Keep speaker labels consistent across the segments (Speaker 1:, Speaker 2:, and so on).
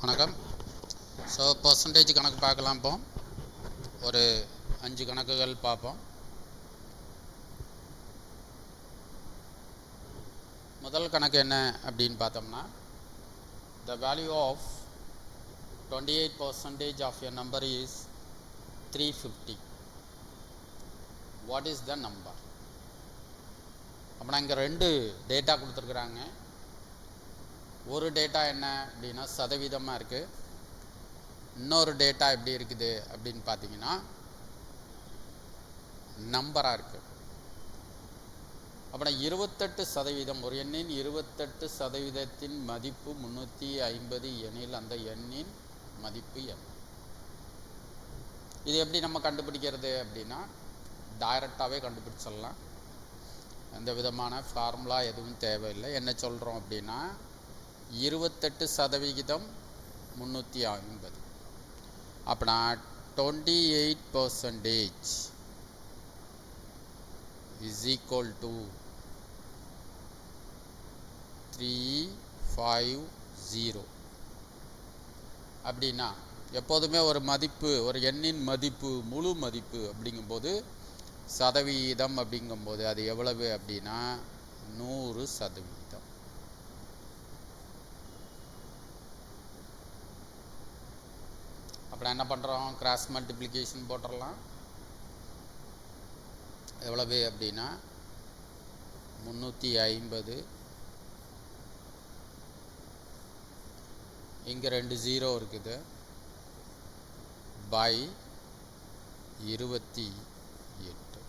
Speaker 1: வணக்கம். So percentage கணக்கு பார்க்கலாம். இப்போ ஒரு 5 கணக்குகள் பார்ப்போம். முதல் கணக்கு என்ன அப்படின்னு பார்த்தோம்னா, the value of 28% of a number is 350. What is the number? அப்படின்னா இங்கே 2 டேட்டா கொடுத்துருக்குறாங்க. ஒரு டேட்டா என்ன அப்படின்னா சதவீதமாக இருக்குது. இன்னொரு டேட்டா எப்படி இருக்குது அப்படின்னு பார்த்தீங்கன்னா நம்பராக இருக்குது. அப்படின்னா 28%, ஒரு எண்ணின் 28% மதிப்பு 350 எனில் அந்த எண்ணின் மதிப்பு என்ன? இது எப்படி நம்ம கண்டுபிடிக்கிறது அப்படின்னா டைரக்டாகவே கண்டுபிடிச்சிடலாம். எந்த விதமான ஃபார்முலா எதுவும் தேவையில்லை. என்ன சொல்கிறோம் அப்படின்னா 28% 350. அப்படின்னா 28% is equal to 350. அப்படின்னா எப்போதுமே ஒரு மதிப்பு, ஒரு எண்ணின் மதிப்பு, முழு மதிப்பு அப்படிங்கும்போது சதவீதம் அப்படிங்கும்போது அது எவ்வளவு அப்படின்னா 100%. அப்புறம் என்ன பண்ணுறோம், கிராஸ் மல்டிப்ளிகேஷன் போட்டுடலாம். எவ்வளவு அப்படின்னா 350, இங்கே 2 0 இருக்குது, பை 28.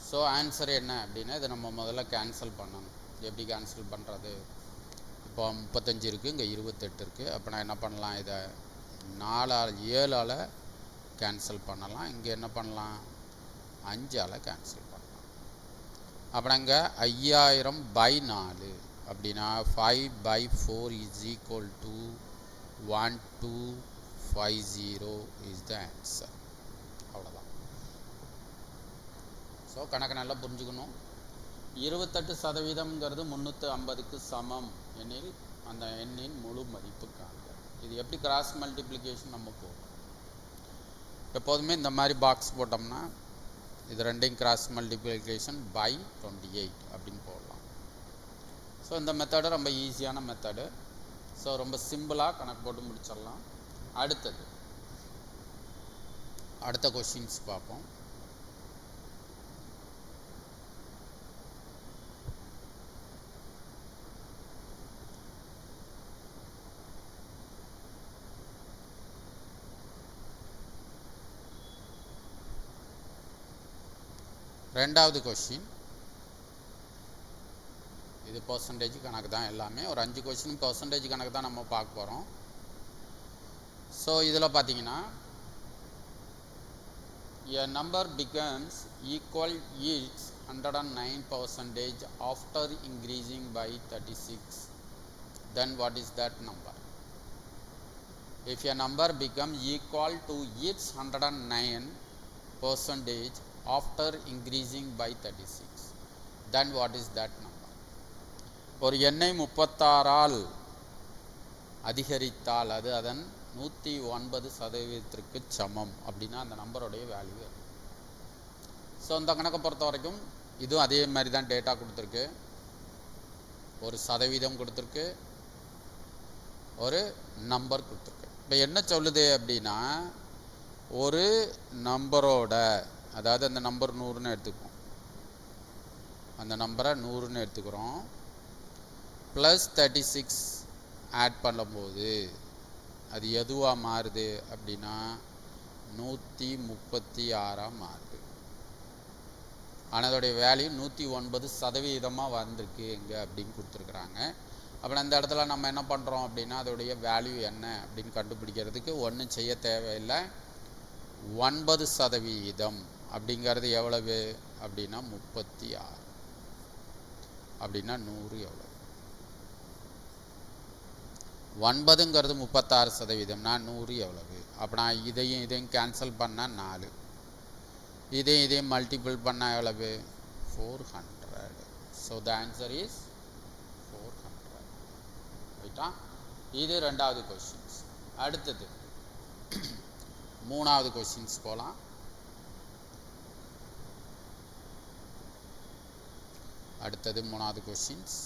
Speaker 1: ஸோ ஆன்சர் என்ன அப்படின்னா இதை நம்ம முதல்ல கேன்சல் பண்ணணும். எப்படி கேன்சல் பண்ணுறது? இப்போ 35 இருக்குது, இங்கே 28 இருக்குது. அப்போ நான் என்ன பண்ணலாம், இதை 7ஆல் கேன்சல் பண்ணலாம். இங்கே என்ன பண்ணலாம், 5ஆல் கேன்சல் பண்ணலாம். அப்புறம் இங்கே 5000 by 4 அப்படின்னா 5/4 is equal to 1250 is the answer. அவ்வளோதான். ஸோ கணக்கு நல்லா புரிஞ்சுக்கணும். 28%ங்கிறது 350க்கு சமம் எனில் அந்த எண்ணின் முழு மதிப்பு காண்க. இது எப்படி கிராஸ் மல்டிப்ளிகேஷன் நம்ம போகும். எப்போதுமே இந்த மாதிரி பாக்ஸ் போட்டோம்னா இது ரெண்டையும் கிராஸ் மல்டிப்ளிகேஷன் by 28 அப்படின்னு போடலாம். ஸோ இந்த மெத்தடு ரொம்ப ஈஸியான மெத்தடு. ஸோ ரொம்ப சிம்பிளாக கணக்கு போட்டு முடிச்சிடலாம். அடுத்த கொஷின்ஸ் பார்ப்போம். ரெண்டாவது கொஷின், இது பர்சன்டேஜ் கணக்கு தான். எல்லாமே ஒரு 5 கொஷின் பர்சன்டேஜ் கணக்கு தான் நம்ம பார்க்க போகிறோம். ஸோ இதில் பார்த்தீங்கன்னா a number becomes equal its 109% after increasing by 36. Then what is that number? If a number becomes equal to its 109% after increasing by 36, then what is that number? ஒரு எண்ணை 36ஆல் அதிகரித்தால் அது அதன் 109%க்கு சமம் அப்படின்னா அந்த நம்பருடைய வேல்யூ. ஸோ இந்த கணக்கை பொறுத்த வரைக்கும் இதுவும் அதே மாதிரி தான் டேட்டா கொடுத்துருக்கு. ஒரு சதவீதம் கொடுத்துருக்கு, ஒரு நம்பர் கொடுத்துருக்கு. இப்போ என்ன சொல்லுது அப்படின்னா ஒரு நம்பரோட, அதாவது அந்த நம்பர் 100ன்னு எடுத்துக்குவோம், அந்த நம்பரை 100ன்னு எடுத்துக்கிறோம், ப்ளஸ் 36 ஆட் பண்ணும்போது அது எதுவாக மாறுது அப்படின்னா 136ஆக மாறுது. ஆனால் அதோடைய வேல்யூ 109% வந்திருக்கு எங்கே அப்படின்னு கொடுத்துருக்குறாங்க. அப்புறம் அந்த இடத்துல நம்ம என்ன பண்ணுறோம் அப்படின்னா அதோடைய வேல்யூ என்ன அப்படின்னு கண்டுபிடிக்கிறதுக்கு ஒன்றும் செய்ய தேவையில்லை. 9% அப்படிங்கிறது எவ்வளவு அப்படின்னா 36. அப்படின்னா 100 எவ்வளவு? 9ங்கிறது 36%, 100 எவ்வளவு? அப்படின்னா இதையும் கேன்சல் பண்ணால் 4, இதையும் மல்டிபிள் பண்ணால் எவ்வளவு? 400. So the answer is 400. ரைட்டா? இது ரெண்டாவது கொஸ்டின்ஸ். அடுத்தது மூணாவது கொஸ்டின்ஸ் போகலாம். அடுத்தது மூணாவது கொஸ்டின்ஸ்.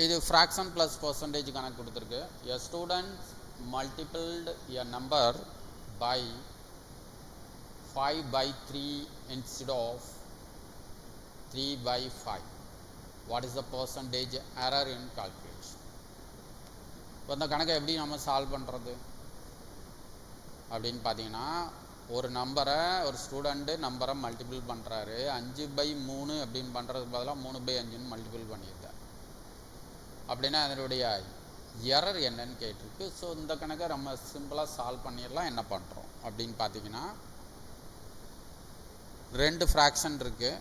Speaker 1: இது ஃப்ராக்ஷன் ப்ளஸ் பர்சன்டேஜ் கணக்கு கொடுத்துருக்கு. A student multiplied a number by 5/3 instead of 3/5. What is the percentage error in calculation? இப்போ இந்த கணக்கை எப்படி நம்ம சால்வ் பண்ணுறது அப்படின்னு பார்த்தீங்கன்னா, ஒரு நம்பரை ஒரு ஸ்டூடெண்ட்டு நம்பரை மல்டிபிள் பண்ணுறாரு. 5/3 அப்படின்னு பண்ணுறதுக்கு பதிலாக 3/5ன்னு மல்டிபிள் பண்ணியிருக்கார். அப்படின்னா அதனுடைய எரர் என்னன்னு கேட்டிருக்கு. ஸோ இந்த கணக்கை நம்ம சிம்பிளாக சால்வ் பண்ணிடலாம். என்ன பண்ணுறோம் அப்படின்னு பார்த்தீங்கன்னா, 2 ஃப்ராக்ஷன் இருக்குது.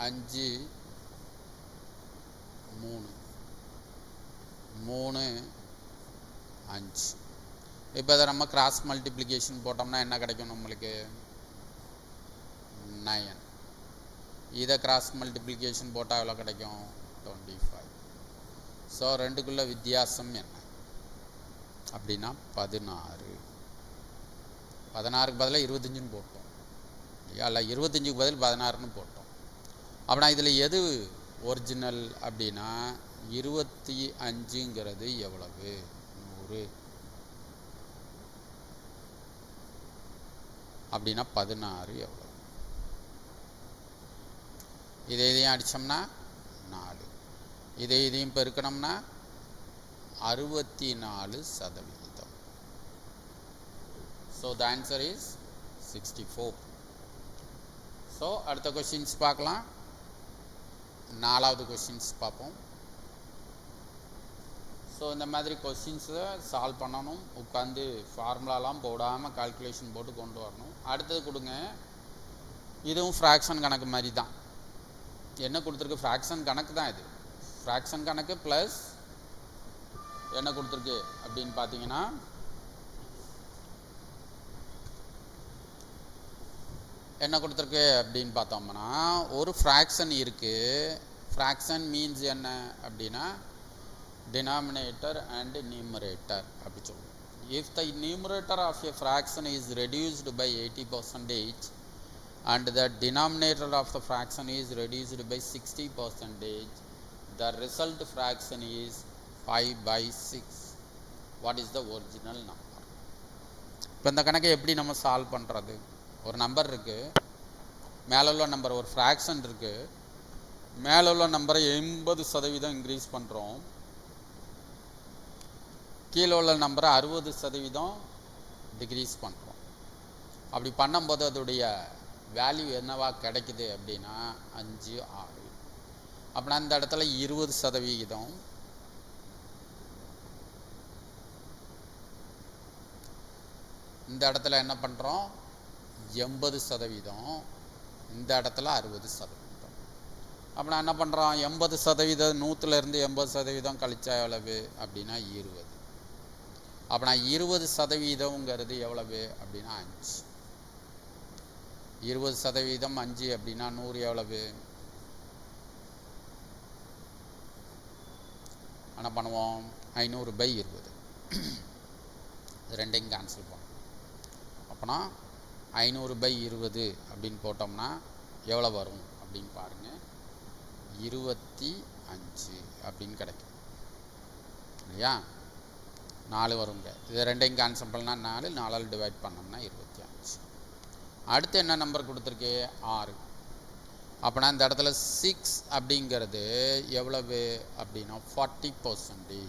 Speaker 1: 5 3 3 5. இப்போ இதை நம்ம கிராஸ் மல்டிப்ளிகேஷன் போட்டோம்னா என்ன கிடைக்கும் நம்மளுக்கு? 9. இதை கிராஸ் மல்டிப்ளிகேஷன் போட்டால் எவ்வளோ கிடைக்கும்? 25. ஸோ ரெண்டுக்குள்ள வித்தியாசம் என்ன அப்படின்னா 16. 16க்கு பதிலாக 25ன்னு போட்டோம் இல்லையா? இல்லை 25க்கு பதில் 16ன்னு போட்டோம். அப்படின்னா இதில் எது ஒரிஜினல் அப்படின்னா 25ங்கிறது எவ்வளவு? 100. அப்படின்னா 16 எவ்வளவு? இதையும் அடித்தோம்னா 4. இதையும் பெருக்கணும்னா 64%. So the answer is 64. So அடுத்த கொஸ்டின்ஸ் பார்க்கலாம். 4வது கொஸ்டின்ஸ் பார்ப்போம். ஸோ இந்த மாதிரி கொஸ்டின்ஸை சால்வ் பண்ணணும். உட்காந்து ஃபார்முலாலாம் போடாமல் கால்குலேஷன் போட்டு கொண்டு வரணும். அடுத்தது கொடுங்க. இதுவும் ஃப்ராக்ஷன் கணக்கு மாதிரி தான். என்ன கொடுத்துருக்கு? ஃப்ராக்ஷன் கணக்கு தான் இது. ஃப்ராக்ஷன் கணக்கு ப்ளஸ் என்ன கொடுத்துருக்கு அப்படின்னு பார்த்தீங்கன்னா, என்ன கொடுத்துருக்கு அப்படின்னு பார்த்தோம்னா, ஒரு ஃப்ராக்ஷன் இருக்குது. ஃப்ராக்ஷன் மீன்ஸ் என்ன அப்படின்னா denominator and numerator அப்படி சொல்லுவோம். If the numerator of a fraction is reduced by 80% and the denominator of the fraction is reduced by 60%, the result fraction is 5/6. What is the original number? இப்போ இந்த கணக்கை எப்படி நம்ம solve பண்ணுறது? ஒரு number இருக்குது, மேலே உள்ள நம்பர் ஒரு ஃப்ராக்ஷன் இருக்குது. மேலே உள்ள நம்பரை 80% இன்க்ரீஸ் பண்ணுறோம். கீழே உள்ள நம்பரை 60% டிக்ரீஸ் பண்ணுறோம். அப்படி பண்ணும்போது அதோடைய வேல்யூ என்னவா கிடைக்குது அப்படின்னா 5 6. அப்படின்னா அந்த இடத்துல 20%. இந்த இடத்துல என்ன பண்ணுறோம்? 80%. இந்த இடத்துல 60%. அப்படின்னா என்ன பண்ணுறோம்? 80% 100லேருந்து 80% கழிச்சா எவ்வளவு அப்படின்னா 20. அப்படின்னா 20%ங்கிறது எவ்வளவு அப்படின்னா 5. 20% 5 அப்படின்னா 100 எவ்வளவு? என்ன பண்ணுவோம்? 500/20. ரெண்டையும் கேன்சல் பண்ணுவோம். அப்போனா 500/20 அப்படின்னு போட்டோம்னா எவ்வளோ வரும் அப்படின்னு பாருங்கள். 25 அப்படின்னு கிடைக்கும் இல்லையா? 4 வருங்க. இது ரெண்டையும் கேன்சல் பண்ணால் 4, 4ஆல் டிவைட் பண்ணோம்னா 25. அடுத்து என்ன நம்பர் கொடுத்துருக்கு? 6. அப்படின்னா இந்த இடத்துல 6 அப்படிங்கிறது எவ்வளவு அப்படின்னா 40%.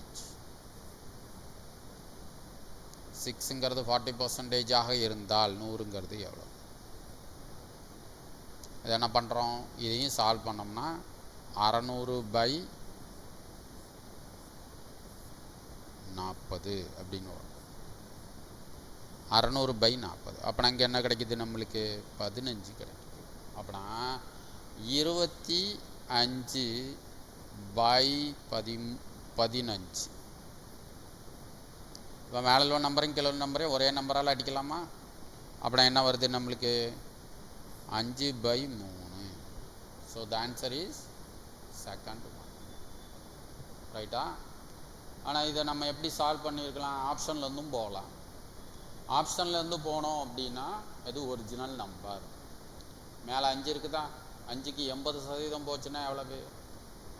Speaker 1: 6ங்கிறது 40%ஆக இருந்தால் 100ங்கிறது எவ்வளோ? இது என்ன பண்ணுறோம்? இதையும் சால்வ் பண்ணோம்னா 600/40 அப்படின்னு வரும். 600/40. அப்படின்னா இங்கே என்ன கிடைக்குது நம்மளுக்கு? 15 கிடைக்குது. அப்படின்னா 25/15. இப்போ மேலே உள்ள நம்பரையும் கீழே உள்ள நம்பரையும் ஒரே நம்பரால் அடிக்கலாமா? அப்படின்னா என்ன வருது நம்மளுக்கு? 5/3. So the answer is second one. ரைட்டா? ஆனால் இதை நம்ம எப்படி சால்வ் பண்ணியிருக்கலாம்? ஆப்ஷன்லேருந்தும் போகலாம். ஆப்ஷன்லேருந்து போனோம் அப்படின்னா அது ஒரிஜினல் நம்பர். மேலே 5 இருக்குதா? 5க்கு 80% போச்சுன்னா எவ்வளவு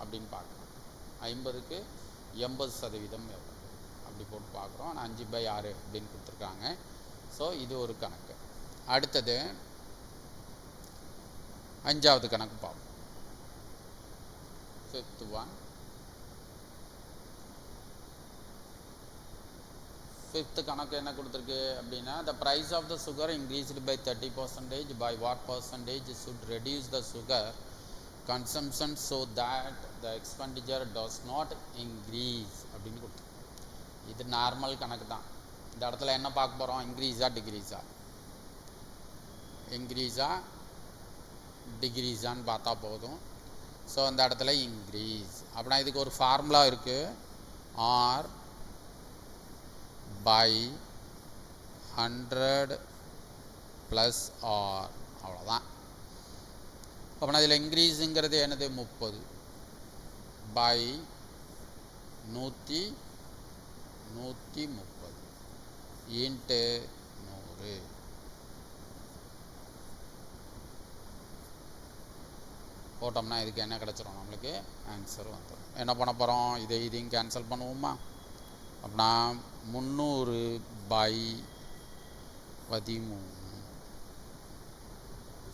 Speaker 1: அப்படின்னு பார்க்கலாம். 50க்கு 80% எவ்வளவு அப்படி போட்டு பார்க்குறோம். ஆனால் 5/6 அப்படின்னு கொடுத்துருக்காங்க. ஸோ இது ஒரு கணக்கு. அடுத்தது 5வது கணக்கு பார்ப்போம். 5th one. 5th கணக்கு என்ன கொடுத்துருக்கு அப்படின்னா, the price of the sugar increased by 30%. by what percentage should reduce the sugar consumption so that the expenditure does not increase அப்படின்னு கொடுத்துருக்கு. இது நார்மல் கணக்கு தான். இந்த இடத்துல என்ன பார்க்க போகிறோம்? இன்க்ரீஸா டிக்ரீஸா, இன்க்ரீஸா டிக்ரீஸான்னு பார்த்தா போதும். ஸோ அந்த இடத்துல இன்க்ரீஸ். அப்படின்னா இதுக்கு ஒரு ஃபார்முலா இருக்குது. ஆர் by 100 + R, அவ்வளோதான். அப்படின்னா இதில் இன்க்ரீஸுங்கிறது என்னது? 30 by 130 இன்ட்டு 100. போட்டோம்னா இதுக்கு என்ன கிடச்சிரும்? நம்மளுக்கு ஆன்சர் வந்துடும். என்ன பண்ண போகிறோம்? இதையும் கேன்சல் பண்ணுவோமா? அப்படின்னா 300/13.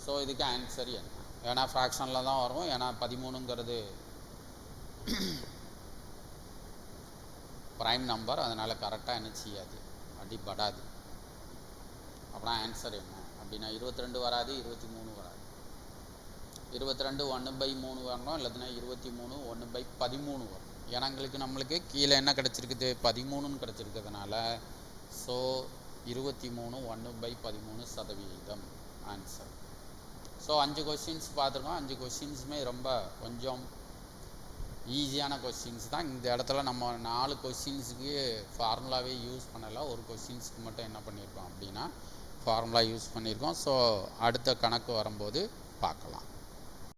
Speaker 1: ஸோ இதுக்கு ஆன்சர் என்ன? ஏன்னா ஃப்ராக்ஷனில் தான் வரும். ஏன்னா 13ங்கிறது ப்ரைம் நம்பர், அதனால் கரெக்டாக என்ன செய்யாது, அடிபடாது. அப்படின்னா ஆன்சர் என்ன அப்படின்னா 22 வராது, 23 வராது. 22 1/3 வரணும், இல்லைன்னா 23 1/13 வரும். ஏன்னா நம்மளுக்கு கீழே என்ன கிடச்சிருக்குது? 13ன்னு கிடச்சிருக்கிறதுனால ஸோ 23 1/13% ஆன்சர். ஸோ 5 கொஸ்டின்ஸ் பார்த்துருக்கோம். 5 கொஸ்டின்ஸுமே ரொம்ப கொஞ்சம் ஈஸியான கொஸ்டின்ஸ் தான். இந்த இடத்துல நம்ம 4 கொஸ்டின்ஸுக்கு ஃபார்முலாவே யூஸ் பண்ணலை. ஒரு கொஸ்டின்ஸுக்கு மட்டும் என்ன பண்ணியிருக்கோம் அப்படின்னா ஃபார்முலா யூஸ் பண்ணியிருக்கோம். ஸோ அடுத்த கணக்கு வரும்போது பார்க்கலாம்.